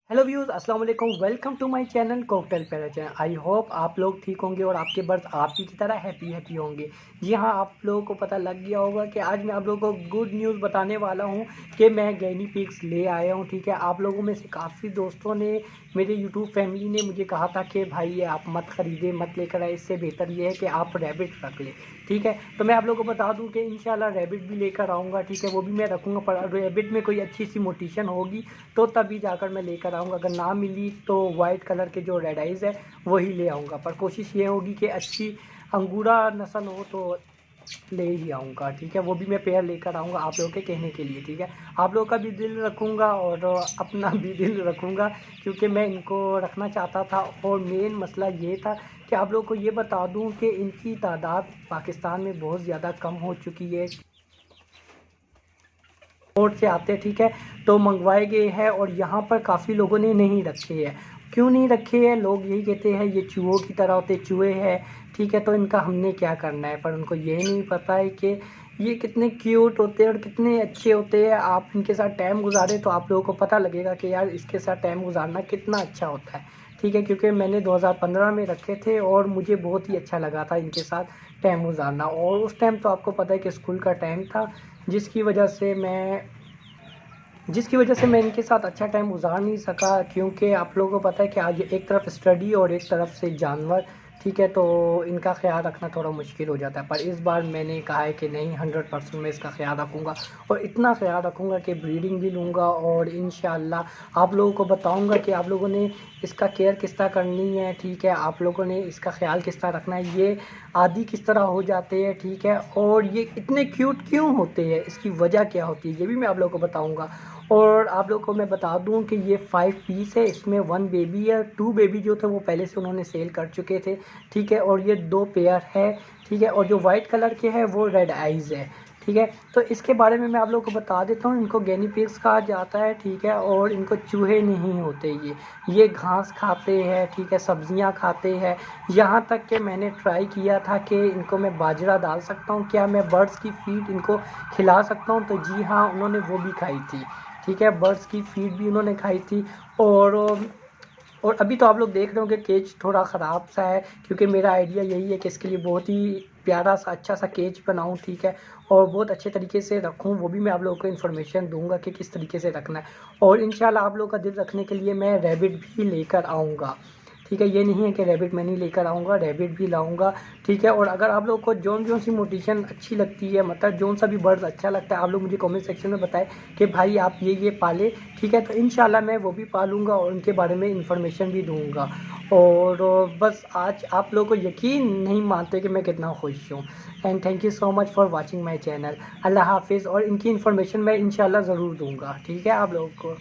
Hello views, अस्सलाम वालेकुम। Welcome to my channel cocktail paradise. I hope आप लोग ठीक होंगे और आपके बर्थ आप ही की तरह हैप्पी होंगे। जी हाँ, आप लोगों को पता लग गया होगा कि आज मैं आप लोगों को गुड न्यूज़ बताने वाला हूँ कि मैं गैनी पिग्स ले आया हूँ। ठीक है, आप लोगों में से काफ़ी दोस्तों ने, मेरे यूट्यूब फैमिली ने मुझे कहा था कि भाई ये आप मत ख़रीदे, मत लेकर आए, इससे बेहतर ये है कि आप रैबिट रख ले। ठीक है, तो मैं आप लोगों को बता दूं कि इंशाल्लाह रैबिट भी लेकर आऊँगा। ठीक है, वो भी मैं रखूँगा, पर रैबिट में कोई अच्छी सी मोटिशन होगी तो तभी जाकर मैं लेकर आऊँगा। अगर ना मिली तो वाइट कलर के जो रेड आइज़ है वही ले आऊँगा, पर कोशिश ये होगी कि अच्छी अंगूरा नस्ल हो तो ले ही आऊँगा। ठीक है, वो भी मैं पेयर लेकर आऊँगा आप लोगों के कहने के लिए। ठीक है, आप लोगों का भी दिल रखूँगा और अपना भी दिल रखूँगा, क्योंकि मैं इनको रखना चाहता था। और मेन मसला ये था कि आप लोगों को ये बता दूं कि इनकी तादाद पाकिस्तान में बहुत ज़्यादा कम हो चुकी है। पोर्ट से आते हैं, ठीक है, तो मंगवाए गए हैं और यहाँ पर काफ़ी लोगों ने नहीं रखे हैं। क्यों नहीं रखे हैं? लोग यही कहते हैं ये चूहों की तरह होते, चूहे हैं। ठीक है, तो इनका हमने क्या करना है, पर उनको ये नहीं पता है कि ये कितने क्यूट होते हैं और कितने अच्छे होते हैं। आप इनके साथ टाइम गुजारे तो आप लोगों को पता लगेगा कि यार इसके साथ टाइम गुजारना कितना अच्छा होता है। ठीक है, क्योंकि मैंने 2015 में रखे थे और मुझे बहुत ही अच्छा लगा था इनके साथ टाइम गुजारना। और उस टाइम तो आपको पता है कि स्कूल का टाइम था, जिसकी वजह से मैं इनके साथ अच्छा टाइम गुजार नहीं सका, क्योंकि आप लोगों को पता है कि आज एक तरफ स्टडी और एक तरफ से जानवर। ठीक है, तो इनका ख्याल रखना थोड़ा मुश्किल हो जाता है। पर इस बार मैंने कहा है कि नहीं, 100% मैं इसका ख्याल रखूँगा और इतना ख्याल रखूँगा कि ब्रीडिंग भी लूँगा और इंशाल्लाह आप लोगों को बताऊँगा कि आप लोगों ने इसका केयर किस तरह करनी है। ठीक है, आप लोगों ने इसका ख्याल किस तरह रखना है, ये आदि किस तरह हो जाते हैं। ठीक है, और ये इतने क्यूट क्यों होते हैं, इसकी वजह क्या होती है, ये भी मैं आप लोगों को बताऊँगा। और आप लोग को मैं बता दूं कि ये 5 पीस है, इसमें 1 बेबी है। 2 बेबी जो थे वो पहले से उन्होंने सेल कर चुके थे। ठीक है, और ये 2 पेयर है। ठीक है, और जो वाइट कलर के हैं वो रेड आइज़ है। ठीक है, तो इसके बारे में मैं आप लोग को बता देता हूँ। इनको गैनी पिग्स कहा जाता है। ठीक है, और इनको चूहे नहीं होते, ये घास खाते हैं। ठीक है, सब्जियां खाते हैं। यहाँ तक कि मैंने ट्राई किया था कि इनको मैं बाजरा डाल सकता हूँ, क्या मैं बर्ड्स की फीड इनको खिला सकता हूँ, तो जी हाँ, उन्होंने वो भी खाई थी। ठीक है, बर्ड्स की फीड भी उन्होंने खाई थी। और और अभी तो आप लोग देख रहे हो कि केज थोड़ा ख़राब सा है, क्योंकि मेरा आइडिया यही है कि इसके लिए बहुत ही प्यारा सा अच्छा सा केज बनाऊं। ठीक है, और बहुत अच्छे तरीके से रखूं, वो भी मैं आप लोगों को इन्फॉर्मेशन दूंगा कि किस तरीके से रखना है। और इंशाल्लाह आप लोगों का दिल रखने के लिए मैं रैबिट भी लेकर आऊँगा। ठीक है, ये नहीं है कि रैबिट मैं नहीं लेकर आऊँगा, रैबिट भी लाऊँगा। ठीक है, और अगर आप लोग को जौन सी मोटिशन अच्छी लगती है, मतलब जौन सा भी बर्ड अच्छा लगता है, आप लोग मुझे कमेंट सेक्शन में बताएं कि भाई आप ये पाले। ठीक है, तो इंशाल्लाह मैं वो भी पालूँगा और उनके बारे में इंफॉर्मेशन भी दूँगा। और बस आज आप लोगों को यकीन नहीं मानते कि मैं कितना खुश हूँ। And thank you so much for watching my channel. अल्लाह हाफिज़। और इनकी इन्फॉर्मेशन मैं इंशाल्लाह ज़रूर दूँगा। ठीक है, आप लोगों को।